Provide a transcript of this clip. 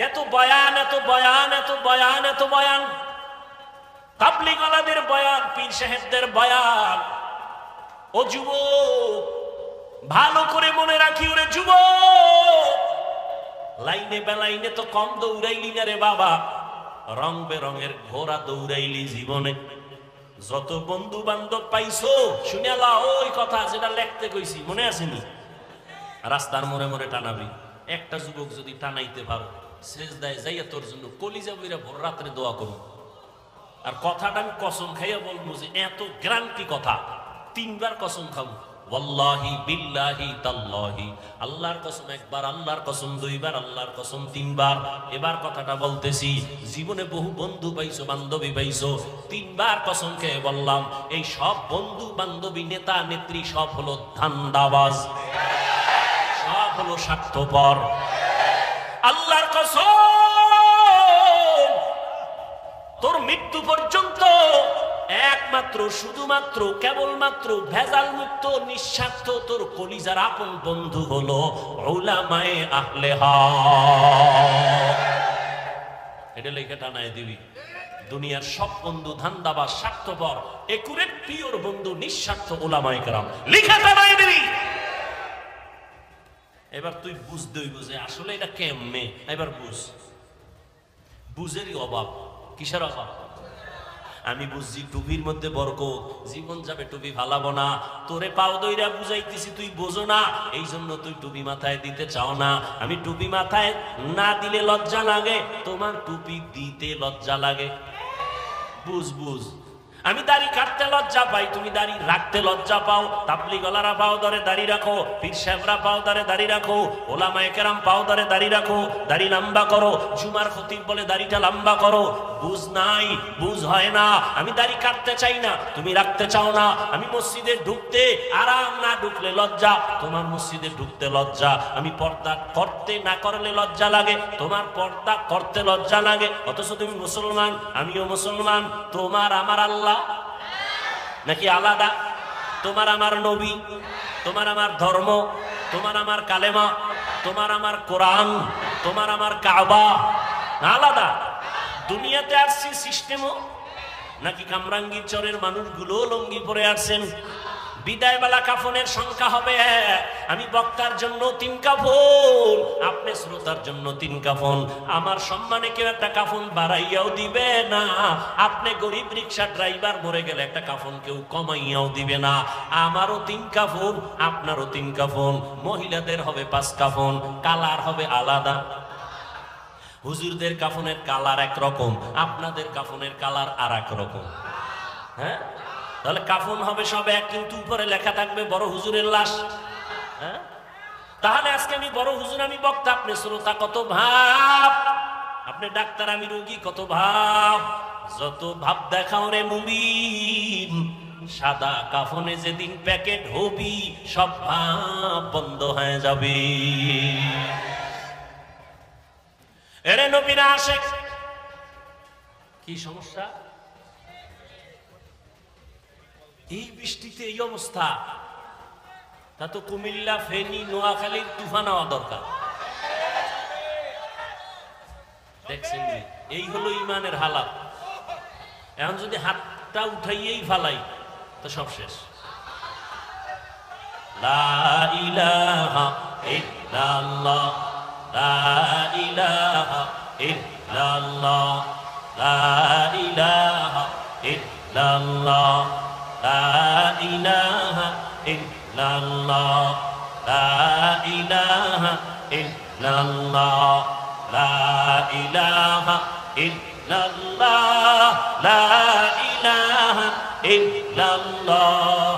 এত বয়ান, এত বয়ান, এত বয়ান, এত বয়ান, তাবলীগ ওয়ালাদের বয়ান, পীর সাহেবদের বয়ান। ও যুবক, ভালো করে মনে রাখি, ওরে যুবক, লাইনে বেলাইনে তো কম দৌড়াইলি না রে বাবা, রং বেরঙের ঘোড়া দৌড়াইলি জীবনে। যত বন্ধু বান্ধব পাইছো শুনেলা ওই কথা যেটা লেখতে কইছি, মনে আসেনি? রাস্তার মোড়ে মোড়ে টানাবি। একটা যুবক যদি টানাইতে পারো, সেজদায় যাইয়া তোর জন্য কলিজা বইরা ভোর রাত্রে দোয়া করো। আর কথাটা আমি কসম খাইয়া বলবো যে এত গ্যারান্টি কথা, 3 বার কসম খাবো, ওয়াল্লাহি বিল্লাহি তাল্লাহি, আল্লাহর কসম 1 বার, আল্লাহর কসম 2 বার, আল্লাহর কসম 3 বার। এবার কথাটা বলতেছি, জীবনে বহু বন্ধু পাইছো, বান্ধবী পাইছো, 3 বার কসম খেয়ে বললাম, এই সব বন্ধু বান্ধবী, নেতা নেত্রী সব হলো ধান্দাবাজ, সব হলো স্বার্থপর। আল্লাহর কসম, তোর মৃত্যু পর্যন্ত একমাত্র শুধুমাত্র কেবলমাত্র ভেজাল মুক্ত নিঃস্বার্থ তোর কলিজার আপন বন্ধু হলো উলামায়ে আহলে হক। এটা লেখা টানায় দিবি। দুনিয়ার সব বন্ধু ধান্দাবাজ, স্বার্থপর, একুরেট পিওর বন্ধু নিঃস্বার্থ উলামায়ে কেরাম, লেখা টানায় দিবি। এবার তুই বুঝতে হইব যে আসলে এটা কেমনে। এবার বুঝেরই অভাব। কিসের অভাব? আমি বুঝছি টুপির মধ্যে বরকত, জীবন যাবে টুপি ফালাবো না। তোরে পাও দইরা বুঝাইতেছি, তুই বোঝো না, এই জন্য তুই টুপি মাথায় দিতে চাও না। আমি টুপি মাথায় না দিলে লজ্জা লাগে, তোমার টুপি দিতে লজ্জা লাগে। বুঝ। আমি দাড়ি কাটতে লজ্জা পাই, তুমি দাড়ি রাখতে লজ্জা পাও। তাবলীগ ওয়ালারা পাও ধরে দাড়ি রাখো, পীর সাহেবরা পাও ধরে দাড়ি রাখো, ওলামায়ে কেরাম পাও ধরে দাড়ি রাখো, দাড়ি লম্বা করো। জুমার খতিব বলে দাড়িটা লম্বা করো। বুঝ নাই, বুঝ হয় না। আমি দাড়ি কাটতে চাই না, তুমি রাখতে চাও না। আমি মসজিদে ঢুকতে আরাম, না ঢুকলে লজ্জা, তোমার মসজিদে ঢুকতে লজ্জা। আমি পর্দা করতে না করলে লজ্জা লাগে, তোমার পর্দা করতে লজ্জা লাগে। অথচ তুমি মুসলমান, আমিও মুসলমান। তোমার আমার আল্লাহ নাকি আলাদা? তোমার আমার নবী, তোমার আমার ধর্ম, তোমার আমার কালেমা, তোমার আমার কোরআন, তোমার আমার কাবা আলাদা। দুনিয়াতে আসছি সিস্টেমও নাকি কামরাঙ্গীর চরের মানুষগুলো লঙ্গি পরে আসছেন। বিদায়বেলা কাফনের সংখ্যা হবে 1, আমি বক্তার জন্য 3 কাফন, আপনি শ্রোতার জন্য 3 কাফন। আমার সম্মানে কেউ একটা কাফন বাড়াইয়াও দিবে না। আপনি গরিব রিক্সা ড্রাইভার মরে গেলে একটা কাফন কেউ কমাইয়াও দিবে না। আমারও 3 কাফন, আপনারও 3 কাফন। মহিলাদের হবে 5 কাফন, কালার হবে আলাদা। হুজুরদের কাফনের কালার একরকম, আপনাদের কাফনের কালার আর এক রকম। হ্যাঁ, তাহলে কাফন হবে সব এক, কিন্তু উপরে লেখা থাকবে বড় হুজুরের লাশ। হ্যাঁ, তাহলে আজকে আমি বড় হুজুর, আমি বক্তা, আপনি শ্রোতা, কত ভাব। আপনি ডাক্তার, আমি রোগী, কত ভাব। যত ভাব দেখাও রে মুমিন, সাদা কাফনে যেদিন প্যাকেট হবি, সব ভাব বন্ধ হয়ে যাবে। এরে নবীরা আসে, কি সমস্যা? এই বৃষ্টিতে এই অবস্থা, তা তো কুমিল্লা, ফেনী, নোয়াখালীর তুফান হওয়া দরকার। দেখছেন, এই হলো ইমানের হালাত। এখন যদি হাতটা উঠাইয়েই ফালাই তো সব শেষ। লা ইলাহা ইল্লাল্লাহ, লা ইলাহা ইল্লাল্লাহ, লা ইলাহা ইল্লাল্লাহ, লা ইলাহা ইল্লাল্লাহ, লা ইলাহা ইল্লাল্লাহ, লা ইলাহা ইল্লাল্লাহ, লা ইলাহা ইল্লাল্লাহ।